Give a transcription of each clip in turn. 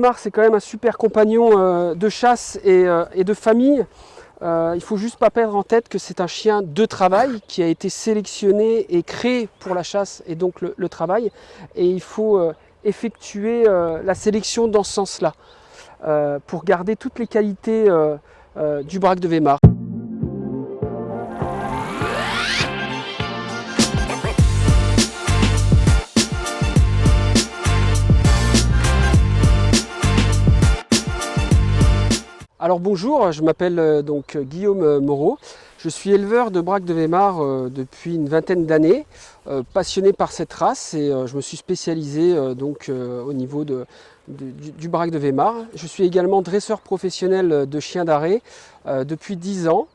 Mar, c'est quand même un super compagnon de chasse et de famille. Il ne faut juste pas perdre en tête que c'est un chien de travail qui a été sélectionné et créé pour la chasse et donc le travail. Et il faut effectuer la sélection dans ce sens-là pour garder toutes les qualités du braque de Weimar. Alors bonjour, je m'appelle donc Guillaume Moreau. Je suis éleveur de braque de Weimar depuis une vingtaine d'années, passionné par cette race et je me suis spécialisé au niveau du braque de Weimar. Je suis également dresseur professionnel de chiens d'arrêt depuis 10 ans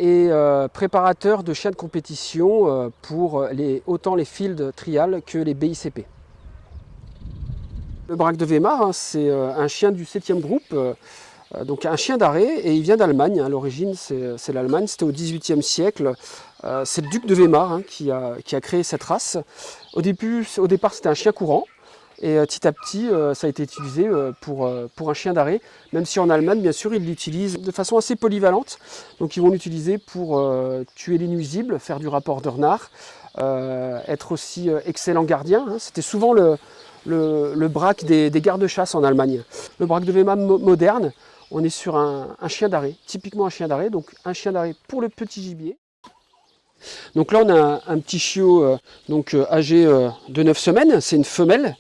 et préparateur de chiens de compétition pour autant les field trials que les BICP. Le braque de Weimar, c'est un chien du 7e groupe. Donc un chien d'arrêt, et il vient d'Allemagne. À l'origine, c'est l'Allemagne, c'était au XVIIIe siècle. C'est le duc de Weimar qui a créé cette race. Au départ, c'était un chien courant, et petit à petit, ça a été utilisé pour un chien d'arrêt, même si en Allemagne, bien sûr, ils l'utilisent de façon assez polyvalente. Donc ils vont l'utiliser pour tuer les nuisibles, faire du rapport de renard, être aussi excellent gardien. C'était souvent le braque des gardes-chasse en Allemagne. Le braque de Weimar moderne, on est sur un chien d'arrêt, typiquement un chien d'arrêt, donc un chien d'arrêt pour le petit gibier. Donc là on a un petit chiot âgé de 9 semaines, c'est une femelle.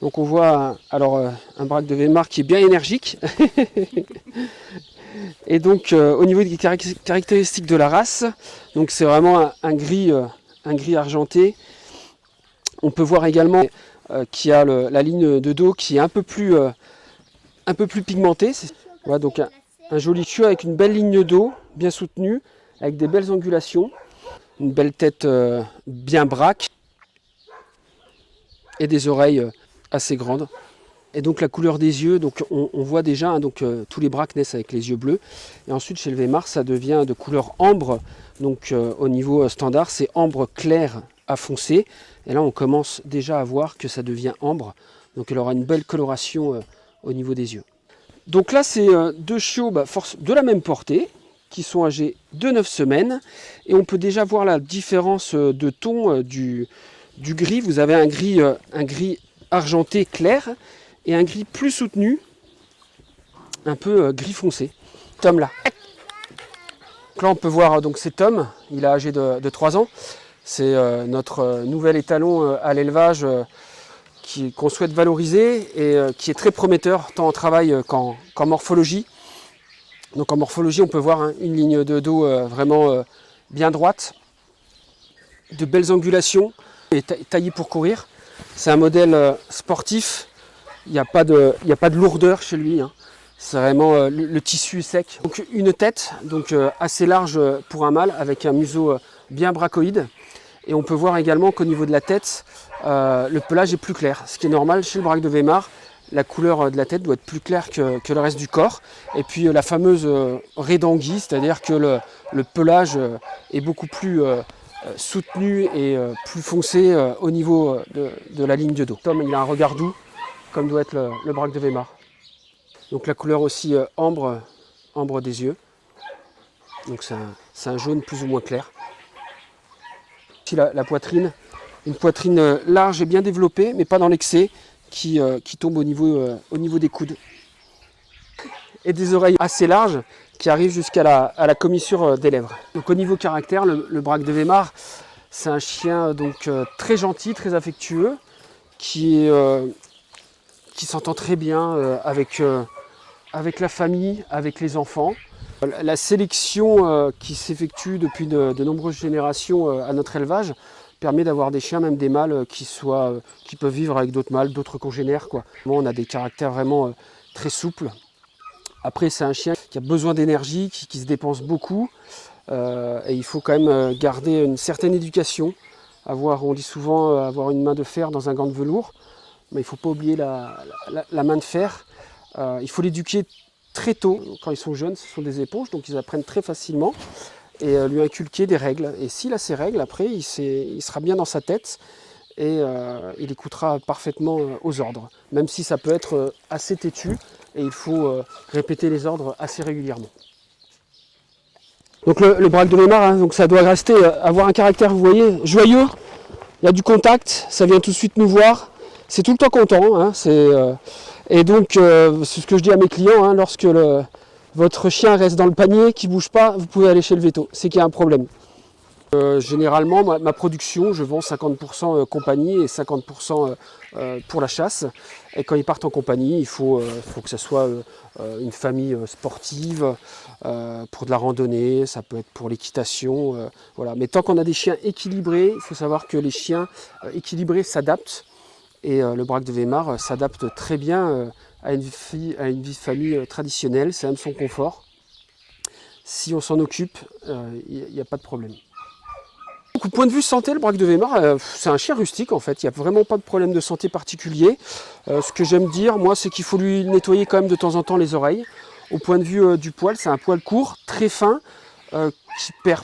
Donc on voit un braque de Weimar qui est bien énergique. Et donc au niveau des caractéristiques de la race, donc c'est vraiment un gris argenté. On peut voir également qu'il y a la ligne de dos qui est un peu plus pigmentée. Voilà, donc un joli chiot avec une belle ligne de dos, bien soutenue, avec des belles angulations, une belle tête bien braque et des oreilles assez grandes. Et donc la couleur des yeux, donc on voit déjà tous les braques naissent avec les yeux bleus. Et ensuite chez le Weimar, ça devient de couleur ambre. Donc au niveau standard, c'est ambre clair à foncé. Et là, on commence déjà à voir que ça devient ambre. Donc elle aura une belle coloration au niveau des yeux. Donc là, c'est deux chiots de la même portée, qui sont âgés de 9 semaines. Et on peut déjà voir la différence de ton du gris. Vous avez un gris argenté clair et un gris plus soutenu, un peu gris foncé. Tom là. Donc là, on peut voir cet homme, il est âgé de 3 ans. C'est notre nouvel étalon à l'élevage qu'on souhaite valoriser et qui est très prometteur tant en travail qu'en morphologie. Donc en morphologie, on peut voir une ligne de dos vraiment bien droite, de belles angulations, et taillé pour courir. C'est un modèle sportif, il n'y a pas de lourdeur chez lui. C'est vraiment le tissu est sec. Donc une tête assez large pour un mâle avec un museau bien brachoïde. Et on peut voir également qu'au niveau de la tête, le pelage est plus clair. Ce qui est normal chez le braque de Weimar, la couleur de la tête doit être plus claire que le reste du corps. Et puis la fameuse raie d'anguille, c'est-à-dire que le pelage est beaucoup plus soutenu et plus foncé au niveau de la ligne de dos. Tom, il a un regard doux, comme doit être le braque de Weimar. Donc la couleur aussi ambre des yeux. Donc c'est un jaune plus ou moins clair. Ici la poitrine, une poitrine large et bien développée, mais pas dans l'excès, qui tombe au niveau des coudes. Et des oreilles assez larges qui arrivent jusqu'à la commissure des lèvres. Donc au niveau caractère, le braque de Weimar, c'est un chien très gentil, très affectueux, qui s'entend très bien avec la famille, avec les enfants. La sélection qui s'effectue depuis de nombreuses générations à notre élevage permet d'avoir des chiens, même des mâles, qui peuvent vivre avec d'autres mâles, d'autres congénères. On a des caractères vraiment très souples. Après, c'est un chien qui a besoin d'énergie, qui se dépense beaucoup. Et il faut quand même garder une certaine éducation. On dit souvent avoir une main de fer dans un gant de velours. Mais il ne faut pas oublier la main de fer. Il faut l'éduquer très tôt. Quand ils sont jeunes, ce sont des éponges, donc ils apprennent très facilement. Et lui inculquer des règles. Et s'il a ces règles, après, il sera bien dans sa tête. et il écoutera parfaitement aux ordres, même si ça peut être assez têtu et il faut répéter les ordres assez régulièrement. Donc le braque de Weimar, hein, donc ça doit rester, avoir un caractère, vous voyez, joyeux. Il y a du contact, ça vient tout de suite nous voir. C'est tout le temps content. Hein, et donc, c'est ce que je dis à mes clients, hein, lorsque votre chien reste dans le panier, qui ne bouge pas, vous pouvez aller chez le véto. C'est qu'il y a un problème. Généralement, ma production, je vends 50% compagnie et 50% pour la chasse. Et quand ils partent en compagnie, il faut que ce soit une famille sportive, pour de la randonnée, ça peut être pour l'équitation. Voilà. Mais tant qu'on a des chiens équilibrés, il faut savoir que les chiens équilibrés s'adaptent. Et le braque de Weimar s'adapte très bien à une vie de famille traditionnelle, c'est même son confort. Si on s'en occupe, il n'y a pas de problème. Donc, au point de vue santé, le braque de Weimar, c'est un chien rustique en fait, il n'y a vraiment pas de problème de santé particulier. Ce que j'aime dire, moi, c'est qu'il faut lui nettoyer quand même de temps en temps les oreilles. Au point de vue du poil, c'est un poil court, très fin, qui perd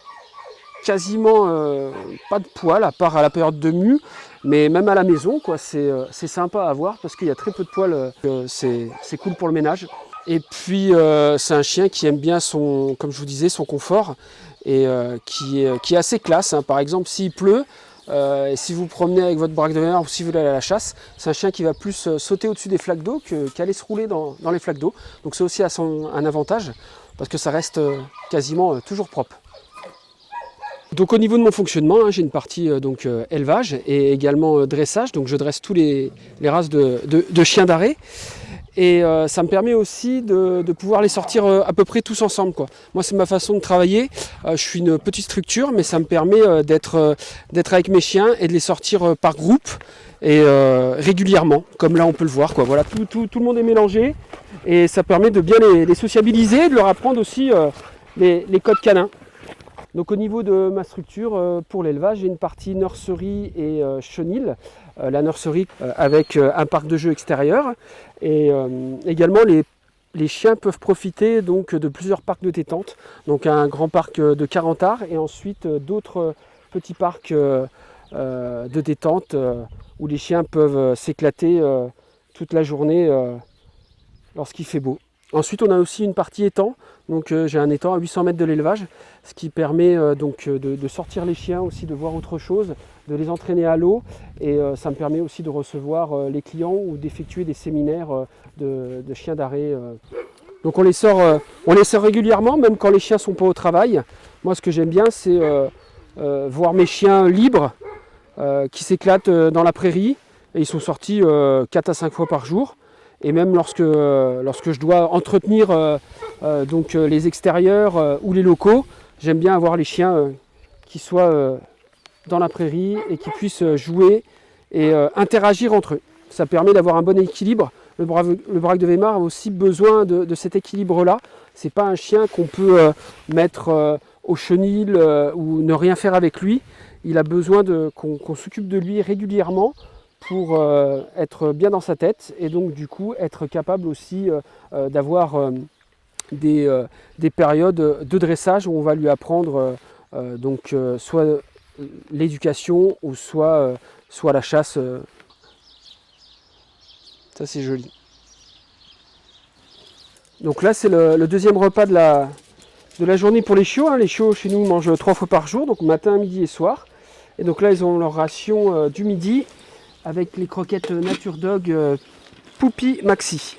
quasiment pas de poil, à part à la période de mue, mais même à la maison, quoi, c'est sympa à voir parce qu'il y a très peu de poils, c'est cool pour le ménage. Et puis c'est un chien qui aime bien comme je vous disais, son confort et qui est assez classe. Hein. Par exemple, s'il pleut, et si vous promenez avec votre braque de Weimar ou si vous voulez aller à la chasse, c'est un chien qui va plus sauter au-dessus des flaques d'eau qu'aller se rouler dans les flaques d'eau. Donc c'est aussi un avantage parce que ça reste quasiment toujours propre. Donc au niveau de mon fonctionnement, hein, j'ai une partie élevage et également dressage. Donc je dresse tous les races de chiens d'arrêt. Et ça me permet aussi de pouvoir les sortir à peu près tous ensemble, quoi. Moi, c'est ma façon de travailler. Je suis une petite structure, mais ça me permet d'être avec mes chiens et de les sortir par groupe et régulièrement, comme là on peut le voir, quoi. Voilà, tout le monde est mélangé et ça permet de bien les sociabiliser et de leur apprendre aussi les codes canins. Donc au niveau de ma structure pour l'élevage, j'ai une partie nurserie et chenil. La nurserie avec un parc de jeux extérieur et également les chiens peuvent profiter donc de plusieurs parcs de détente. Donc un grand parc de 40 arts et ensuite d'autres petits parcs de détente où les chiens peuvent s'éclater toute la journée lorsqu'il fait beau. Ensuite, on a aussi une partie étang. Donc, j'ai un étang à 800 mètres de l'élevage, ce qui permet de sortir les chiens aussi, de voir autre chose, de les entraîner à l'eau. Et ça me permet aussi de recevoir les clients ou d'effectuer des séminaires de chiens d'arrêt. Donc, on les sort régulièrement, même quand les chiens ne sont pas au travail. Moi, ce que j'aime bien, c'est voir mes chiens libres qui s'éclatent dans la prairie. Et ils sont sortis 4 à 5 fois par jour. Et même lorsque je dois entretenir les extérieurs ou les locaux, j'aime bien avoir les chiens qui soient dans la prairie et qui puissent jouer et interagir entre eux. Ça permet d'avoir un bon équilibre. Le braque de Weimar a aussi besoin de cet équilibre-là. Ce n'est pas un chien qu'on peut mettre au chenil ou ne rien faire avec lui. Il a besoin qu'on s'occupe de lui régulièrement pour être bien dans sa tête et donc du coup être capable aussi d'avoir des périodes de dressage où on va lui apprendre soit l'éducation ou soit la chasse. Ça c'est joli. Donc là c'est le deuxième repas de la journée pour les chiots. Hein. Les chiots chez nous mangent 3 fois par jour, donc matin, midi et soir. Et donc là ils ont leur ration du midi avec les croquettes Nature Dog Poupie Maxi.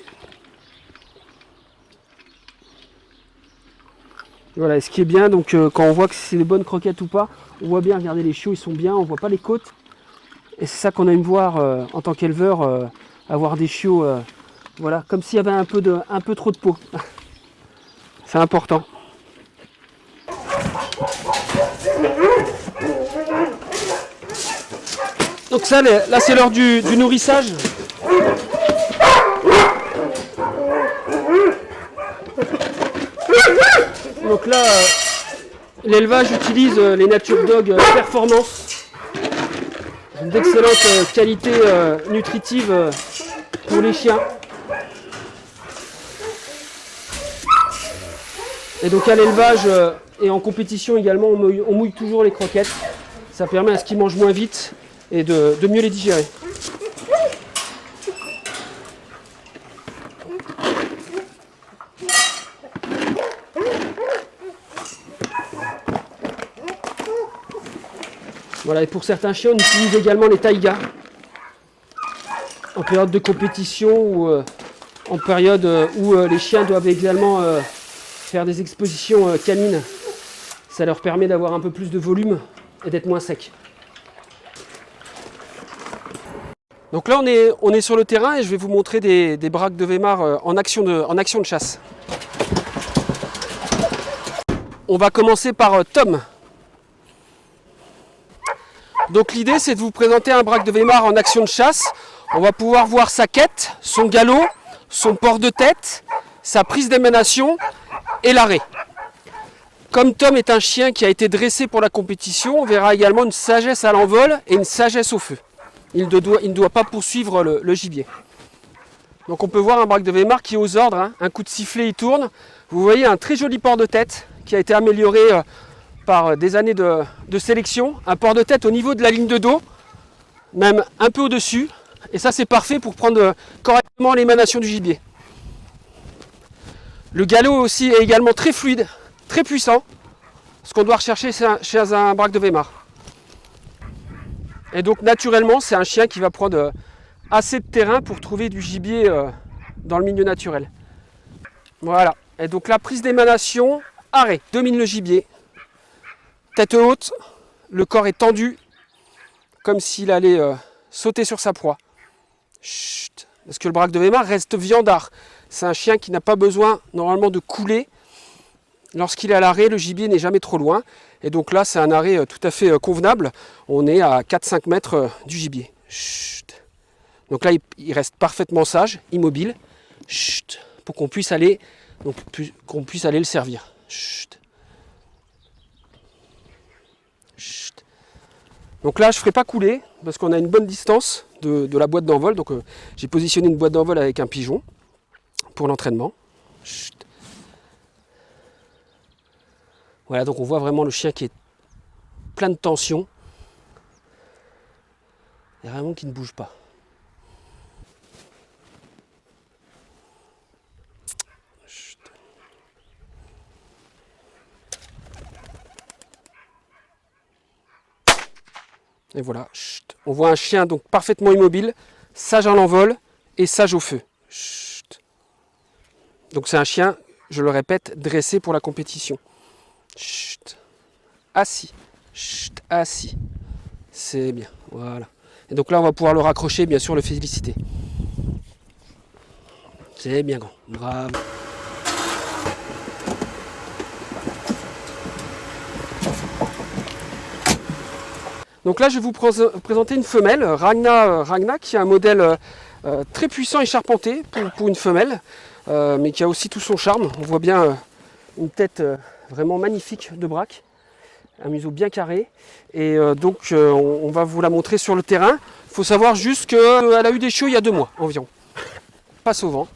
Voilà, et ce qui est bien, donc quand on voit que c'est des bonnes croquettes ou pas, on voit bien, regardez les chiots, ils sont bien, on voit pas les côtes. Et c'est ça qu'on aime voir en tant qu'éleveur, avoir des chiots, voilà, comme s'il y avait un peu trop de peau. C'est important. Donc ça, là c'est l'heure du nourrissage. Donc là, l'élevage utilise les Nature Dog Performance. D'excellente qualité nutritive pour les chiens. Et donc à l'élevage et en compétition également, on mouille toujours les croquettes. Ça permet à ce qu'ils mangent moins vite et de mieux les digérer. Voilà, et pour certains chiens, on utilise également les taïgas en période de compétition ou en période où les chiens doivent également faire des expositions canines. Ça leur permet d'avoir un peu plus de volume et d'être moins secs. Donc là, on est sur le terrain et je vais vous montrer des braques de Weimar en action de chasse. On va commencer par Tom. Donc l'idée, c'est de vous présenter un braque de Weimar en action de chasse. On va pouvoir voir sa quête, son galop, son port de tête, sa prise d'émanation et l'arrêt. Comme Tom est un chien qui a été dressé pour la compétition, on verra également une sagesse à l'envol et une sagesse au feu. Il ne doit pas poursuivre le gibier. Donc on peut voir un braque de Weimar qui est aux ordres, hein. Un coup de sifflet, il tourne. Vous voyez un très joli port de tête qui a été amélioré par des années de sélection. Un port de tête au niveau de la ligne de dos, même un peu au-dessus. Et ça, c'est parfait pour prendre correctement l'émanation du gibier. Le galop aussi est également très fluide, très puissant. Ce qu'on doit rechercher chez un braque de Weimar. Et donc naturellement, c'est un chien qui va prendre assez de terrain pour trouver du gibier dans le milieu naturel. Voilà. Et donc la prise d'émanation, arrêt, domine le gibier. Tête haute, le corps est tendu, comme s'il allait sauter sur sa proie. Chut. Parce que le braque de Weimar reste viandard. C'est un chien qui n'a pas besoin normalement de couler. Lorsqu'il est à l'arrêt, le gibier n'est jamais trop loin. Et donc là, c'est un arrêt tout à fait convenable. On est à 4-5 mètres du gibier. Chut. Donc là, il reste parfaitement sage, immobile. Chut. Pour qu'on puisse aller, le servir. Chut. Chut. Donc là, je ne ferai pas couler parce qu'on a une bonne distance de la boîte d'envol. Donc j'ai positionné une boîte d'envol avec un pigeon pour l'entraînement. Chut. Voilà, donc on voit vraiment le chien qui est plein de tension. Et vraiment qui ne bouge pas. Chut. Et voilà, chut. On voit un chien donc parfaitement immobile, sage à l'envol et sage au feu. Chut. Donc c'est un chien, je le répète, dressé pour la compétition. Chut. Assis. Chut. Assis. C'est bien. Voilà. Et donc là, on va pouvoir le raccrocher, bien sûr, le féliciter. C'est bien grand. Bravo. Donc là, je vais vous présenter une femelle, Ragna, qui est un modèle très puissant et charpenté pour une femelle, mais qui a aussi tout son charme. On voit bien une tête vraiment magnifique de braque, un museau bien carré. Et donc, on va vous la montrer sur le terrain. Il faut savoir juste qu'elle a eu des chiots il y a 2 mois environ. Passe au vent.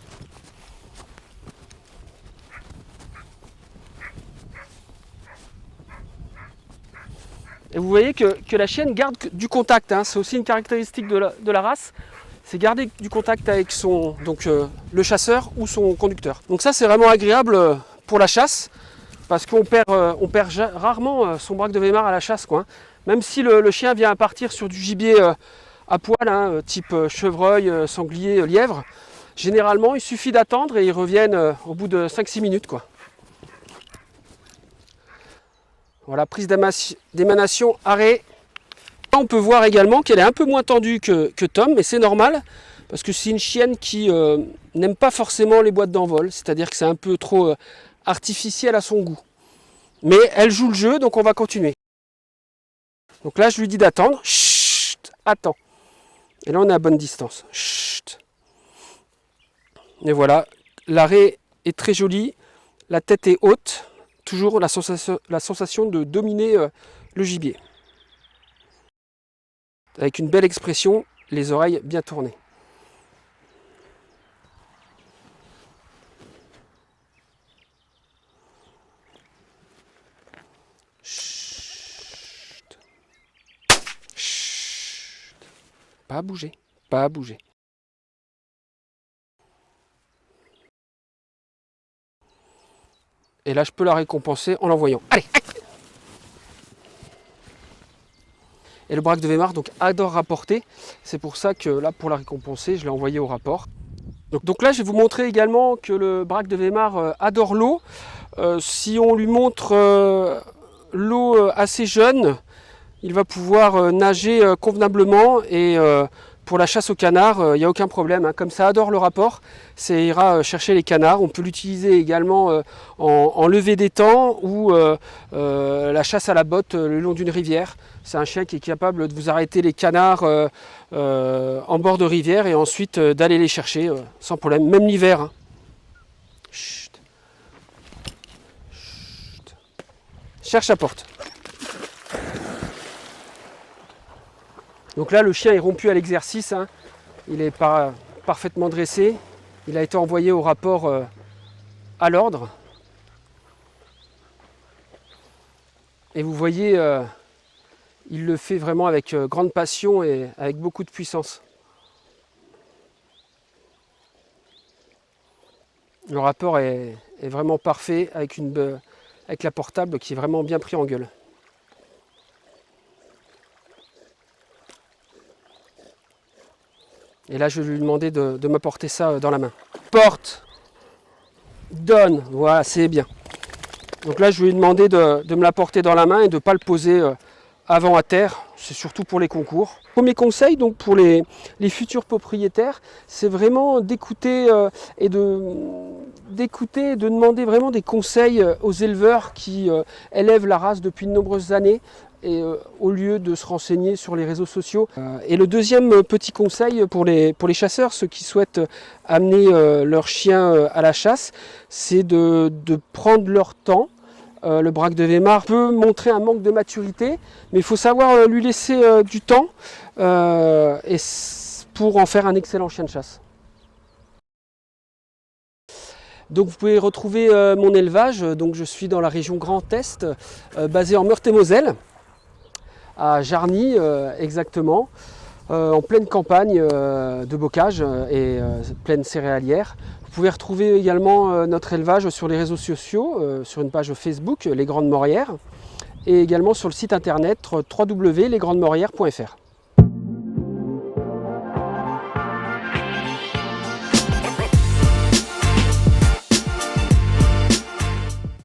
Et vous voyez que la chienne garde du contact, hein. C'est aussi une caractéristique de la race, c'est garder du contact avec le chasseur ou son conducteur. Donc ça, c'est vraiment agréable pour la chasse, parce qu'on perd rarement son braque de Weimar à la chasse, quoi, hein. Même si le chien vient à partir sur du gibier à poil, hein, type chevreuil, sanglier, lièvre, généralement il suffit d'attendre et ils reviennent au bout de 5-6 minutes, quoi. Voilà, prise d'émanation, arrêt. On peut voir également qu'elle est un peu moins tendue que Tom, mais c'est normal, parce que c'est une chienne qui n'aime pas forcément les boîtes d'envol, c'est-à-dire que c'est un peu trop artificiel à son goût. Mais elle joue le jeu, donc on va continuer. Donc là, je lui dis d'attendre. Chut, attends. Et là, on est à bonne distance. Chut. Et voilà, l'arrêt est très joli, la tête est haute. Toujours la sensation de dominer le gibier. Avec une belle expression, les oreilles bien tournées. Chut. Chut. Pas à bouger. Pas à bouger. Et là, je peux la récompenser en l'envoyant. Allez! Et le braque de Weimar donc, adore rapporter. C'est pour ça que là, pour la récompenser, je l'ai envoyé au rapport. Donc là, je vais vous montrer également que le braque de Weimar adore l'eau. Si on lui montre l'eau assez jeune, il va pouvoir nager convenablement et pour la chasse aux canards, il n'y a aucun problème. Comme ça adore le rapport, ça ira chercher les canards. On peut l'utiliser également en levée d'étang ou la chasse à la botte le long d'une rivière. C'est un chien qui est capable de vous arrêter les canards en bord de rivière et ensuite d'aller les chercher sans problème, même l'hiver. Chut. Chut. Cherche la porte. Donc là, le chien est rompu à l'exercice, il est parfaitement dressé, il a été envoyé au rapport à l'ordre. Et vous voyez, il le fait vraiment avec grande passion et avec beaucoup de puissance. Le rapport est vraiment parfait avec la portable qui est vraiment bien pris en gueule. Et là, je vais lui demander de m'apporter ça dans la main. Porte, donne, voilà, c'est bien. Donc là, je vais lui demander de me l'apporter dans la main et de ne pas le poser avant à terre. C'est surtout pour les concours. Premier conseil donc pour les futurs propriétaires, c'est vraiment d'écouter et de demander vraiment des conseils aux éleveurs qui élèvent la race depuis de nombreuses années. Et au lieu de se renseigner sur les réseaux sociaux. Et le deuxième petit conseil pour les chasseurs, ceux qui souhaitent amener leur chien à la chasse, c'est de prendre leur temps. Le braque de Weimar peut montrer un manque de maturité, mais il faut savoir lui laisser du temps pour en faire un excellent chien de chasse. Donc vous pouvez retrouver mon élevage. Donc je suis dans la région Grand Est, basé en Meurthe-et-Moselle, à Jarny exactement, en pleine campagne de bocage et plaine céréalière. Vous pouvez retrouver également notre élevage sur les réseaux sociaux, sur une page Facebook, Les Grandes Maurières, et également sur le site internet www.lesgrandesmaurières.fr.